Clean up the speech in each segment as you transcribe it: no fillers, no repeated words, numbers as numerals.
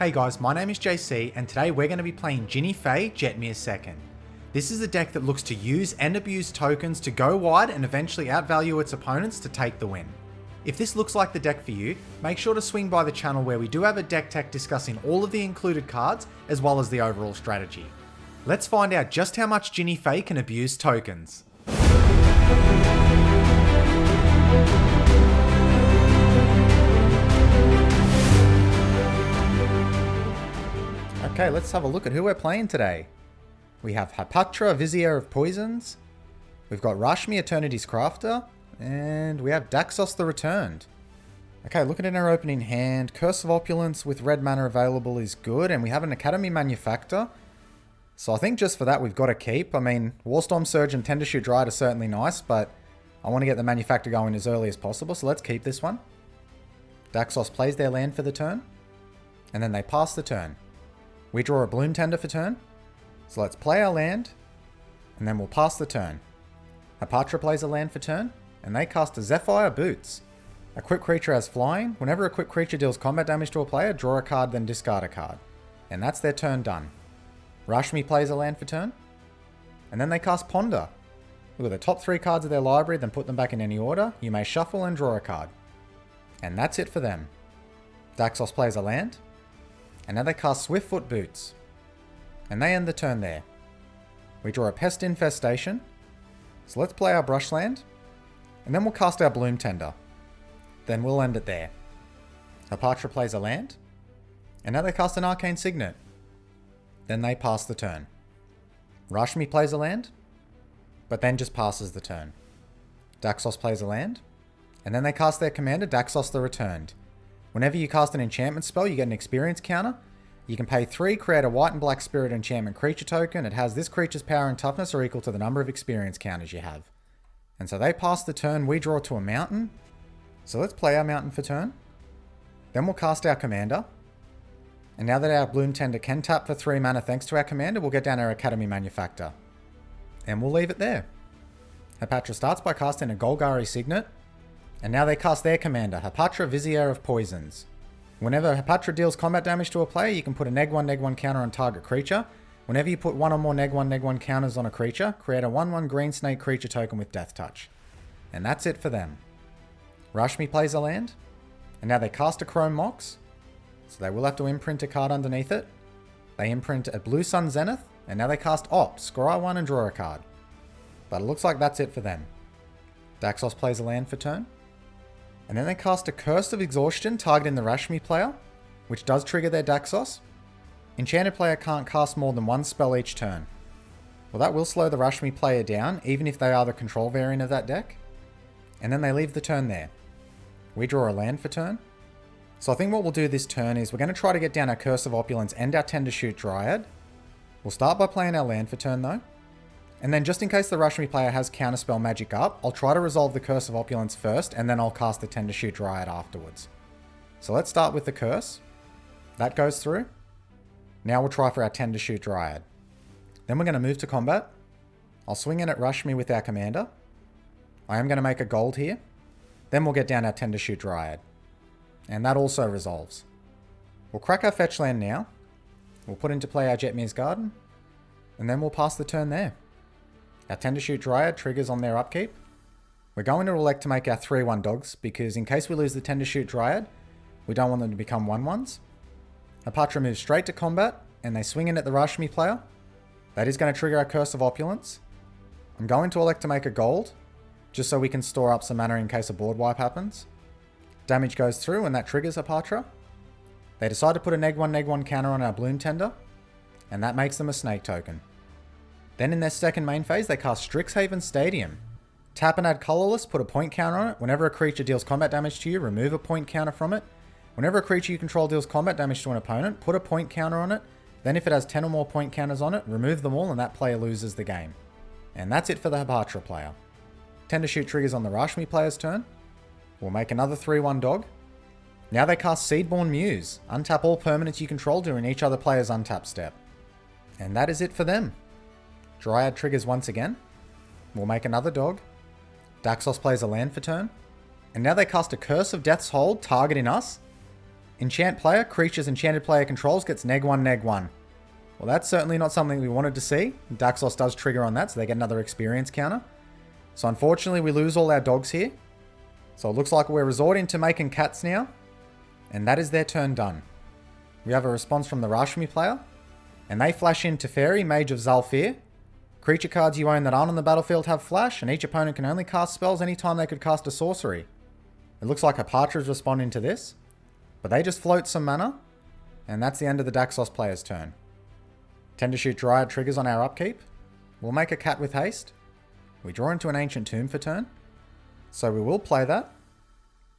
Hey guys, my name is JC and today we're going to be playing Jinnie Fay Jetmir II. This is a deck that looks to use and abuse tokens to go wide and eventually outvalue its opponents to take the win. If this looks like the deck for you, make sure to swing by the channel where we do have a deck tech discussing all of the included cards as well as the overall strategy. Let's find out just how much Jinnie Fay can abuse tokens. Okay, let's have a look at who we're playing today. We have Hapatra, Vizier of Poisons. We've got Rashmi, Eternity's Crafter. And we have Daxos the Returned. Okay, looking at our opening hand, Curse of Opulence with red mana available is good. And we have an Academy Manufactor. So I think just for that we've got to keep. I mean, Warstorm Surge and Tendershoot Dryad are certainly nice, but I want to get the Manufactor going as early as possible. So let's keep this one. Daxos plays their land for the turn. And then they pass the turn. We draw a Bloom Tender for turn. So let's play our land, and then we'll pass the turn. Hapatra plays a land for turn, and they cast a Zephyr Boots. A quick creature has flying. Whenever a quick creature deals combat damage to a player, draw a card, then discard a card. And that's their turn done. Rashmi plays a land for turn, and then they cast Ponder. Look at the top 3 cards of their library, then put them back in any order. You may shuffle and draw a card. And that's it for them. Daxos plays a land, and now they cast Swiftfoot Boots. And they end the turn there. We draw a Pest Infestation. So let's play our Brushland. And then we'll cast our Bloom Tender. Then we'll end it there. Hapatra plays a land. And now they cast an Arcane Signet. Then they pass the turn. Rashmi plays a land. But then just passes the turn. Daxos plays a land. And then they cast their commander, Daxos the Returned. Whenever you cast an enchantment spell, you get an experience counter. You can pay 3, create a white and black spirit enchantment creature token. It has this creature's power and toughness are equal to the number of experience counters you have. And so they pass the turn, we draw to a mountain. So let's play our mountain for turn. Then we'll cast our commander. And now that our Bloom Tender can tap for 3 mana thanks to our commander, we'll get down our Academy Manufactor. And we'll leave it there. Hapatra starts by casting a Golgari Signet. And now they cast their commander, Hapatra, Vizier of Poisons. Whenever Hapatra deals combat damage to a player, you can put a neg1 counter on target creature. Whenever you put 1 or more neg1 counters on a creature, create a 1/1 green snake creature token with Death Touch. And that's it for them. Rashmi plays a land, and now they cast a Chrome Mox, so they will have to imprint a card underneath it. They imprint a Blue Sun Zenith, and now they cast Opt, scry 1 and draw a card. But it looks like that's it for them. Daxos plays a land for turn. And then they cast a Curse of Exhaustion targeting the Rashmi player, which does trigger their Daxos. Enchanted player can't cast more than 1 spell each turn. Well, that will slow the Rashmi player down, even if they are the control variant of that deck. And then they leave the turn there. We draw a land for turn. So I think what we'll do this turn is we're going to try to get down our Curse of Opulence and our Tendershoot Dryad. We'll start by playing our land for turn though. And then just in case the Rashmi player has Counterspell Magic up, I'll try to resolve the Curse of Opulence first, and then I'll cast the Tendershoot Dryad afterwards. So let's start with the Curse. That goes through. Now we'll try for our Tendershoot Dryad. Then we're going to move to combat. I'll swing in at Rashmi with our commander. I am going to make a gold here. Then we'll get down our Tendershoot Dryad. And that also resolves. We'll crack our fetch land now. We'll put into play our Jetmir's Garden. And then we'll pass the turn there. Our Tendershoot Dryad triggers on their upkeep. We're going to elect to make our 3/1 dogs, because in case we lose the Tendershoot Dryad, we don't want them to become 1/1s. Hapatra moves straight to combat, and they swing in at the Rashmi player. That is going to trigger our Curse of Opulence. I'm going to elect to make a gold, just so we can store up some mana in case a board wipe happens. Damage goes through, and that triggers Hapatra. They decide to put a neg1 counter on our Bloom Tender, and that makes them a snake token. Then in their second main phase, they cast Strixhaven Stadium. Tap and add colorless, put a point counter on it. Whenever a creature deals combat damage to you, remove a point counter from it. Whenever a creature you control deals combat damage to an opponent, put a point counter on it. Then if it has 10 or more point counters on it, remove them all and that player loses the game. And that's it for the Hapatra player. Tendershoot triggers on the Rashmi player's turn. We'll make another 3/1 dog. Now they cast Seedborn Muse. Untap all permanents you control during each other player's untap step. And that is it for them. Dryad triggers once again. We'll make another dog. Daxos plays a land for turn. And now they cast a Curse of Death's Hold targeting us. Enchant player, creatures enchanted player controls gets -1, -1. Well, that's certainly not something we wanted to see. Daxos does trigger on that, so they get another experience counter. So unfortunately, we lose all our dogs here. So it looks like we're resorting to making cats now. And that is their turn done. We have a response from the Rashmi player. And they flash in Teferi, Mage of Zhalfir. Creature cards you own that aren't on the battlefield have flash, and each opponent can only cast spells anytime they could cast a sorcery. It looks like Hapatra is responding to this. But they just float some mana. And that's the end of the Daxos player's turn. Tendershoot Dryad triggers on our upkeep. We'll make a cat with haste. We draw into an Ancient Tomb for turn. So we will play that.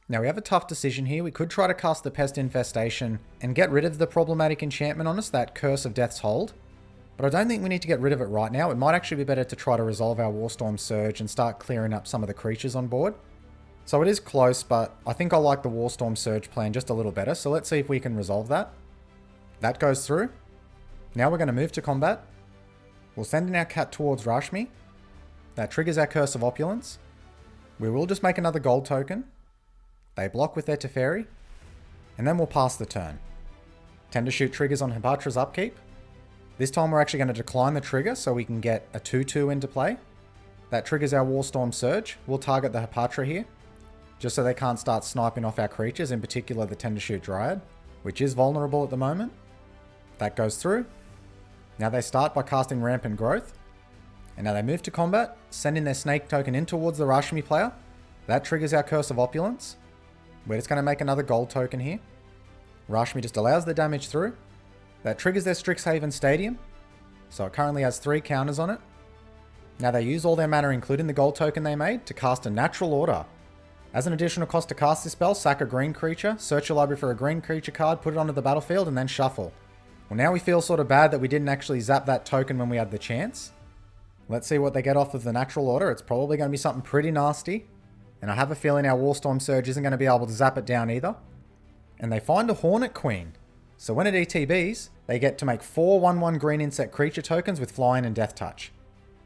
Now we have a tough decision here. We could try to cast the Pest Infestation and get rid of the problematic enchantment on us, that Curse of Death's Hold. But I don't think we need to get rid of it right now. It might actually be better to try to resolve our Warstorm Surge and start clearing up some of the creatures on board. So it is close, but I think I like the Warstorm Surge plan just a little better. So let's see if we can resolve that. That goes through. Now we're going to move to combat. We'll send in our cat towards Rashmi. That triggers our Curse of Opulence. We will just make another gold token. They block with their Teferi. And then we'll pass the turn. Tendershoot triggers on Hapatra's upkeep. This time we're actually going to decline the trigger so we can get a 2/2 into play. That triggers our Warstorm Surge. We'll target the Hapatra here, just so they can't start sniping off our creatures, in particular the Tendershoot Dryad, which is vulnerable at the moment. That goes through. Now they start by casting Rampant Growth. And now they move to combat, sending their Snake token in towards the Rashmi player. That triggers our Curse of Opulence. We're just going to make another gold token here. Rashmi just allows the damage through. That triggers their Strixhaven Stadium. So it currently has 3 counters on it. Now they use all their mana, including the gold token they made, to cast a Natural Order. As an additional cost to cast this spell, sack a green creature, search your library for a green creature card, put it onto the battlefield, and then shuffle. Well, now we feel sort of bad that we didn't actually zap that token when we had the chance. Let's see what they get off of the Natural Order. It's probably going to be something pretty nasty. And I have a feeling our Warstorm Surge isn't going to be able to zap it down either. And they find a Hornet Queen. So when it ETBs, they get to make 4 1/1 green insect creature tokens with Flying and Death Touch.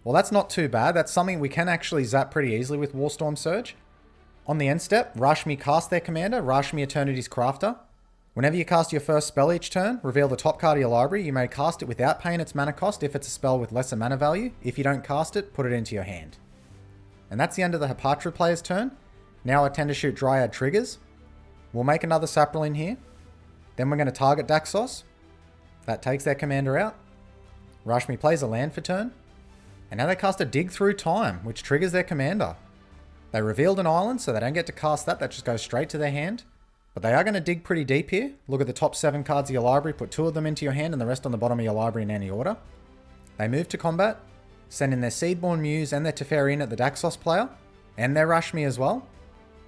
Well, that's not too bad. That's something we can actually zap pretty easily with Warstorm Surge. On the end step, Rashmi cast their commander, Rashmi Eternity's Crafter. Whenever you cast your first spell each turn, reveal the top card of your library. You may cast it without paying its mana cost if it's a spell with lesser mana value. If you don't cast it, put it into your hand. And that's the end of the Hapatra player's turn. Now our Tendershoot Dryad triggers. We'll make another Saproling here. Then we're going to target Daxos. That takes their commander out. Rashmi plays a land for turn. And now they cast a Dig Through Time, which triggers their commander. They revealed an island, so they don't get to cast that. That just goes straight to their hand. But they are going to dig pretty deep here. Look at the top 7 cards of your library, put 2 of them into your hand and the rest on the bottom of your library in any order. They move to combat, send in their Seedborn Muse and their Teferi in at the Daxos player, and their Rashmi as well,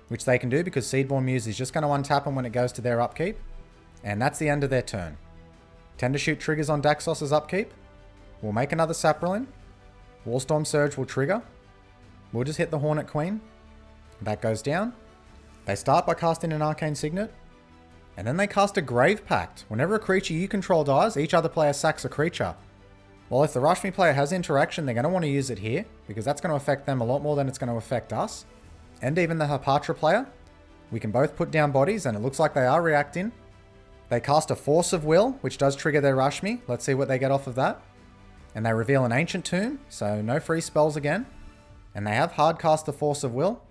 which they can do because Seedborn Muse is just going to untap them when it goes to their upkeep. And that's the end of their turn. Tendershoot triggers on Daxos' upkeep. We'll make another Saproling. Warstorm Surge will trigger. We'll just hit the Hornet Queen. That goes down. They start by casting an Arcane Signet, and then they cast a Grave Pact. Whenever a creature you control dies, each other player sacks a creature. Well, if the Rashmi player has interaction, they're going to want to use it here, because that's going to affect them a lot more than it's going to affect us. And even the Hapatra player. We can both put down bodies, and it looks like they are reacting. They cast a Force of Will, which does trigger their Rashmi. Let's see what they get off of that. And they reveal an Ancient Tomb, so no free spells again. And they have hard cast the Force of Will.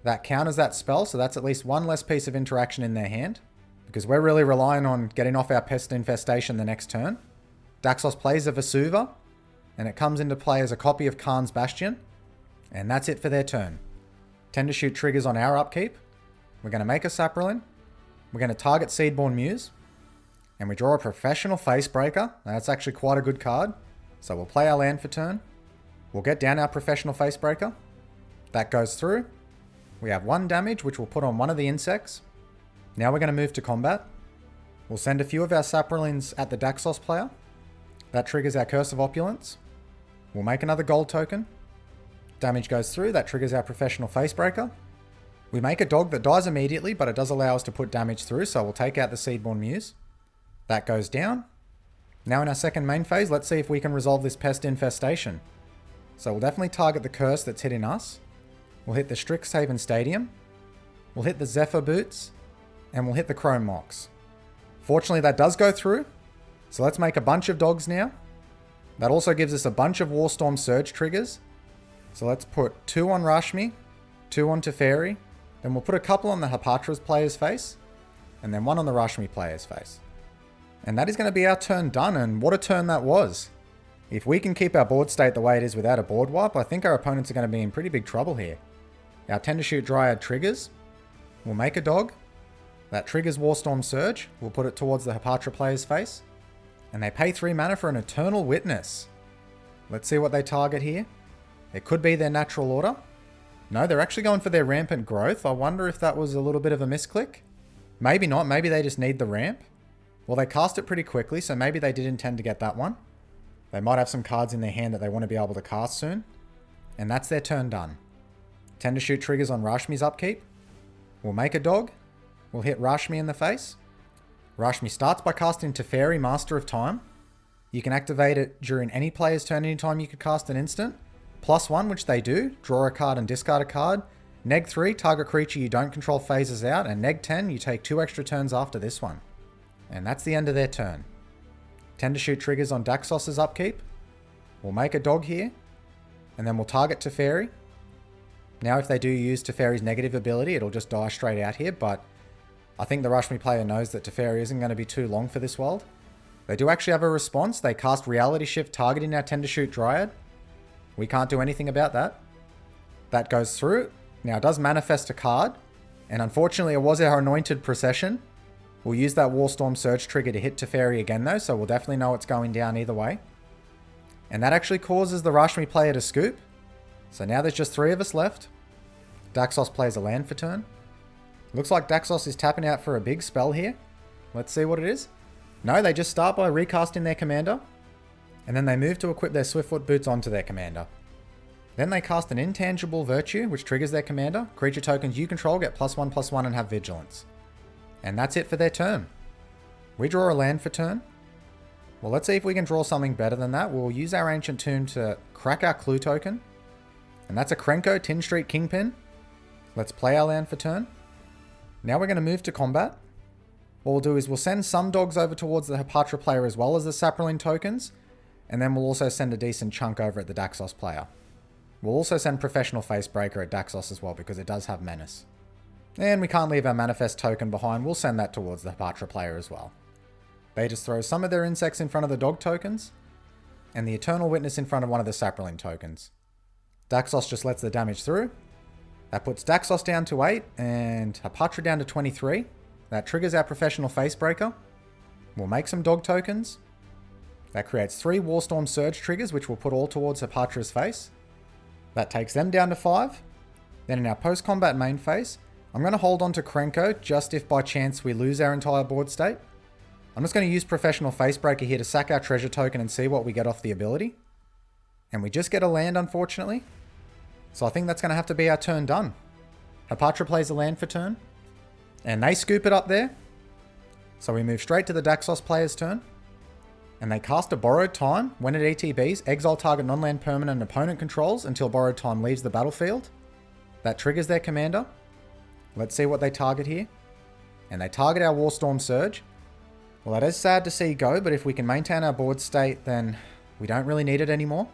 That counters that spell, so that's at least one less piece of interaction in their hand. Because we're really relying on getting off our Pest Infestation the next turn. Daxos plays a Vesuva, and it comes into play as a copy of Khan's Bastion. And that's it for their turn. Tendershoot triggers on our upkeep. We're going to make a Saproling. We're going to target Seedborn Muse. And we draw a Professional Facebreaker. That's actually quite a good card. So we'll play our land for turn. We'll get down our Professional Facebreaker. That goes through. We have 1 damage, which we'll put on one of the insects. Now we're going to move to combat. We'll send a few of our Saprolings at the Daxos player. That triggers our Curse of Opulence. We'll make another gold token. Damage goes through. That triggers our Professional Facebreaker. We make a dog that dies immediately, but it does allow us to put damage through, so we'll take out the Seedborn Muse. That goes down. Now in our second main phase, let's see if we can resolve this Pest Infestation. So we'll definitely target the curse that's hitting us. We'll hit the Strixhaven Stadium. We'll hit the Zephyr Boots. And we'll hit the Chrome Mox. Fortunately, that does go through. So let's make a bunch of dogs now. That also gives us a bunch of Warstorm Surge triggers. So let's put 2 on Rashmi, 2 on Teferi. Then we'll put a couple on the Hapatra's player's face. And then 1 on the Rashmi player's face. And that is going to be our turn done. And what a turn that was. If we can keep our board state the way it is without a board wipe, I think our opponents are going to be in pretty big trouble here. Our Tend to Shoot Dryad triggers. We'll make a dog. That triggers Warstorm Surge. We'll put it towards the Hapatra player's face. And they pay 3 mana for an Eternal Witness. Let's see what they target here. It could be their Natural Order. No, they're actually going for their Rampant Growth. I wonder if that was a little bit of a misclick. Maybe not. Maybe they just need the ramp. Well, they cast it pretty quickly, so maybe they did intend to get that one. They might have some cards in their hand that they want to be able to cast soon. And that's their turn done. Tend to Shoot triggers on Rashmi's upkeep. We'll make a dog. We'll hit Rashmi in the face. Rashmi starts by casting Teferi, Master of Time. You can activate it during any player's turn anytime you could cast an instant. +1, which they do. Draw a card and discard a card. Neg 3, target creature you don't control phases out. And Neg 10, you take 2 extra turns after this one. And that's the end of their turn. Tend to Shoot triggers on Daxos's upkeep. We'll make a dog here. And then we'll target Teferi. Now if they do use Teferi's negative ability, it'll just die straight out here. But I think the Rashmi player knows that Teferi isn't going to be too long for this world. They do actually have a response. They cast Reality Shift targeting our Tend to Shoot Dryad. We can't do anything about that. That goes through. Now it does manifest a card. And unfortunately it was our Anointed Procession. We'll use that Warstorm Surge trigger to hit Teferi again though, so we'll definitely know it's going down either way. And that actually causes the Rashmi player to scoop. So now there's just 3 of us left. Daxos plays a land for turn. Looks like Daxos is tapping out for a big spell here. Let's see what it is. No, they just start by recasting their commander. And then they move to equip their Swiftfoot Boots onto their commander. Then they cast an Intangible Virtue, which triggers their commander. Creature tokens you control get +1/+1 and have Vigilance. And that's it for their turn. We draw a land for turn. Well, let's see if we can draw something better than that. We'll use our Ancient Tomb to crack our Clue token. And that's a Krenko Tin Street Kingpin. Let's play our land for turn. Now we're going to move to combat. What we'll do is we'll send some dogs over towards the Hapatra player as well as the Saproling tokens. And then we'll also send a decent chunk over at the Daxos player. We'll also send Professional Facebreaker at Daxos as well because it does have Menace. And we can't leave our Manifest token behind. We'll send that towards the Hapatra player as well. They just throw some of their insects in front of the dog tokens. And the Eternal Witness in front of one of the Saproling tokens. Daxos just lets the damage through. That puts Daxos down to 8 and Hapatra down to 23. That triggers our Professional Facebreaker. We'll make some dog tokens. That creates 3 Warstorm Surge triggers, which we'll put all towards Hapatra's face. That takes them down to 5. Then in our post-combat main phase, I'm going to hold on to Krenko just if by chance we lose our entire board state. I'm just going to use Professional Facebreaker here to sack our treasure token and see what we get off the ability. And we just get a land, unfortunately. So I think that's going to have to be our turn done. Hapatra plays a land for turn. And they scoop it up there. So we move straight to the Daxos player's turn. And they cast a Borrowed Time. When it ETBs, exile target non-land permanent opponent controls until Borrowed Time leaves the battlefield. That triggers their commander. Let's see what they target here. And they target our Warstorm Surge. Well, that is sad to see go, but if we can maintain our board state, then we don't really need it anymore.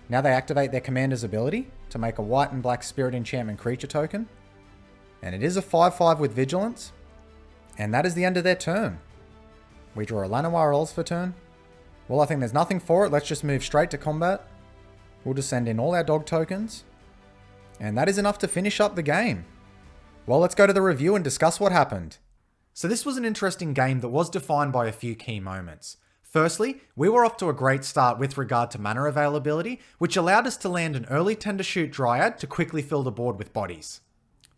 Now they activate their commander's ability to make a white and black Spirit Enchantment creature token. And it is a 5/5 with Vigilance. And that is the end of their turn. We draw a Llanowar Elves for turn. Well, I think there's nothing for it. Let's just move straight to combat. We'll just send in all our dog tokens. And that is enough to finish up the game. Well, let's go to the review and discuss what happened. So this was an interesting game that was defined by a few key moments. Firstly, we were off to a great start with regard to mana availability, which allowed us to land an early Tend to Shoot Dryad to quickly fill the board with bodies.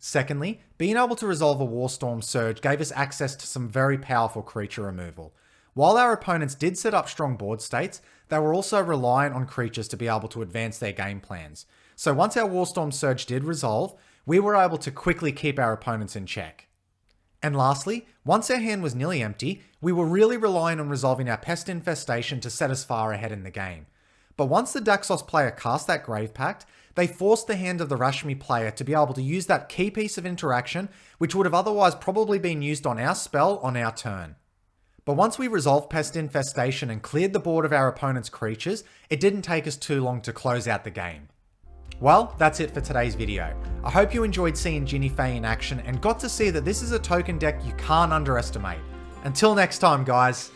Secondly, being able to resolve a Warstorm Surge gave us access to some very powerful creature removal. While our opponents did set up strong board states, they were also reliant on creatures to be able to advance their game plans. So once our Warstorm Surge did resolve, we were able to quickly keep our opponents in check. And lastly, once our hand was nearly empty, we were really relying on resolving our Pest Infestation to set us far ahead in the game. But once the Daxos player cast that Grave Pact, they forced the hand of the Rashmi player to be able to use that key piece of interaction, which would have otherwise probably been used on our spell on our turn. But once we resolved Pest Infestation and cleared the board of our opponent's creatures, it didn't take us too long to close out the game. Well, that's it for today's video. I hope you enjoyed seeing Jinnie Fay in action and got to see that this is a token deck you can't underestimate. Until next time, guys.